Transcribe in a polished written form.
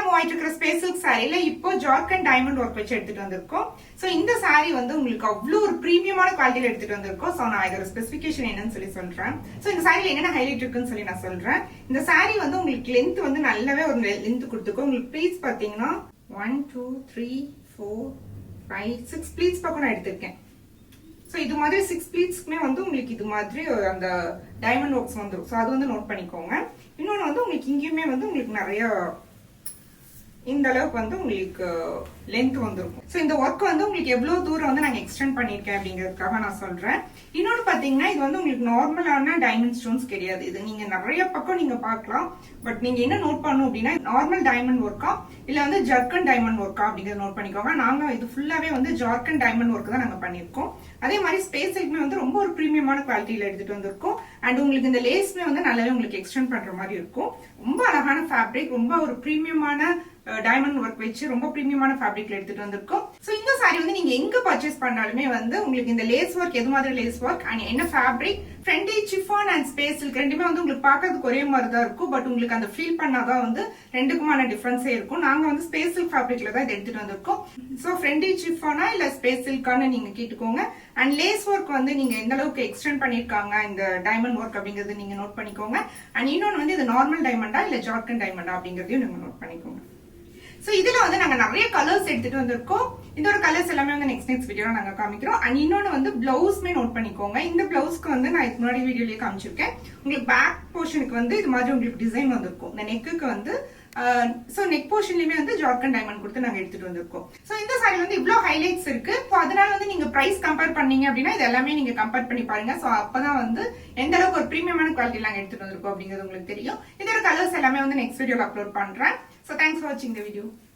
Move ஆயிட்டு இருக்கிற space silk சாரியில இப்போ ஜார்க்கண்ட் டைமண்ட் ஒர்க் வச்சு எடுத்துட்டு வந்திருக்கோம். சோ இந்த சாரி வந்து உங்களுக்கு அவ்வளவு ஒரு பிரீமியமான குவாலிட்டியில எடுத்துட்டு வந்திருக்கோம். சோ நான் இதோட ஸ்பெசிபிகேஷன் என்னன்னு சொல்றேன். சோ இந்த சாரியில என்னென்ன ஹைலைட் இருக்குன்னு சொல்லி நான் சொல்றேன். இந்த சாரி வந்து உங்களுக்கு லென்த் வந்து நல்லாவே ஒரு லென்த் கொடுத்துருக்கோம். உங்களுக்கு ப்ளீட்ஸ் பாத்தீங்கன்னா 1 2 3 4 5 6 ப்ளீட்ஸ் பக்கம் நான் எடுத்திருக்கேன். சோ இது மாதிரி 6 ப்ளீட்ஸ்க்குமே வந்து உங்களுக்கு இது மாதிரி அந்த டைமண்ட் ஒர்க்ஸ் வந்துடும். சோ அது வந்து நோட் பண்ணிக்கோங்க. இன்னொன்னு வந்து உங்களுக்கு இங்கேயுமே வந்து உங்களுக்கு நிறைய இந்த அளவுக்கு வந்து உங்களுக்கு லென்த் வந்துருக்கும். சோ இந்த ஒர்க் வந்து உங்களுக்கு எவ்வளவு தூரம் வந்து நாங்க எக்ஸ்டெண்ட் பண்ணிருக்கேன் அப்படிங்கிறதுக்காக நான் சொல்றேன். இன்னொன்னு பாத்தீங்கன்னா இது வந்து உங்களுக்கு நார்மலான டைமண்ட் ஸ்டோன்ஸ் கிடையாது. இது நீங்க நிறைய பக்கம் நீங்க பார்க்கலாம். பட் நீங்க என்ன நோட் பண்ணணும் அப்படின்னா நார்மல் டைமண்ட் ஒர்க்கா இல்ல வந்து ஜார்க்கண்ட் டைமண்ட் ஒர்க்கா அப்படிங்கறத நோட் பண்ணிக்கோங்க. நாங்க இது ஃபுல்லாவே வந்து ஜார்க்கண்ட் டைமண்ட் ஒர்க் தான் நாங்க பண்ணிருக்கோம். அதே மாதிரி ஸ்பேஸ் சில்க்மே வந்து ரொம்ப ஒரு பிரீமியமான குவாலிட்டியில எடுத்துட்டு வந்திருக்கோம். அண்ட் உங்களுக்கு இந்த லேஸ்மே வந்து நல்லாவே உங்களுக்கு எக்ஸ்டெண்ட் பண்ற மாதிரி இருக்கும். ரொம்ப அழகான ஃபேப்ரிக், ரொம்ப ஒரு பிரீமியமான டைமண்ட் ஒர்க் வச்சு ரொம்ப பிரீமியமான ஃபேப்ரிக்ல எடுத்துட்டு வந்திருக்கோம். சோ இந்த சாரி வந்து நீங்க எங்க பர்ச்சேஸ் பண்ணாலுமே வந்து உங்களுக்கு இந்த லேஸ் ஒர்க் எது மாதிரி லேஸ் ஒர்க் அண்ட் என்ன fabric friendly chiffon and space silk ரெண்டுமே வந்து உங்களுக்கு பார்க்கறதுக்கு ஒரே மாதிரி தான் இருக்கும். பட் உங்களுக்கு அந்த ஃபீல் பண்ணாதான் வந்து ரெண்டுக்குமான டிஃபரன்ஸே இருக்கும். நாங்க வந்து ஸ்பேஸ் சில்க் ஃபேப்ரிக்ல தான் இதை எடுத்துட்டு வந்திருக்கோம். சோ ஃப்ரெண்ட்லி சிஃபானா இல்ல ஸ்பேஸ் சில்கான்னு நீங்க கேட்டுக்கோங்க. அண்ட் லேஸ் ஒர்க் வந்து நீங்க எந்த அளவுக்கு எக்ஸ்டெண்ட் பண்ணிருக்காங்க இந்த டைமண்ட் ஒர்க் அப்படிங்கறது நீங்க நோட் பண்ணிக்கோங்க. அண்ட் இன்னொன்னு வந்து இது நார்மல் டைமண்டா இல்ல ஜார்க்கண்ட் டைமண்டா அப்படிங்கறதையும் நீங்க நோட் பண்ணிக்கோங்க. சோ இதுல வந்து நாங்க நிறைய கலர்ஸ் எடுத்துட்டு வந்திருக்கோம். இதோட கலர்ஸ் எல்லாமே வந்து நெக்ஸ்ட் வீடியோல நாங்க காமிக்கிறோம். அண்ட் இன்னொன்னு வந்து பிளவுஸ்மே நோட் பண்ணிக்கோங்க. இந்த பிளவுஸ்க்கு வந்து நான் இதுக்கு முன்னாடி வீடியோலயே காமிச்சிருக்கேன். உங்களுக்கு பேக் போர்ஷனுக்கு வந்து இது மாதிரி உங்களுக்கு டிசைன் வந்திருக்கும். இந்த நெக்குக்கு வந்து சோ நெக் போர்ஷன்லயுமே வந்து ஜார்க்கண்ட் டைமண்ட் கொடுத்து நாங்க எடுத்துட்டு வந்திருக்கோம். சோ இந்த சாரி வந்து இவ்வளவு ஹைலைட்ஸ் இருக்கு. சோ அதனால வந்து நீங்க பிரைஸ் கம்பேர் பண்ணீங்க அப்படின்னா இது எல்லாமே நீங்க கம்பேர் பண்ணி பாருங்க. சோ அப்பதான் வந்து எந்த அளவுக்கு ஒரு பிரீமியமான குவாலிட்டி நாங்க எடுத்துட்டு வந்திருக்கோம் அப்படிங்கிறது உங்களுக்கு தெரியும். இதோட கலர்ஸ் எல்லாமே வந்து நெக்ஸ்ட் வீடியோல அப்லோட் பண்றேன். So thanks for watching the video.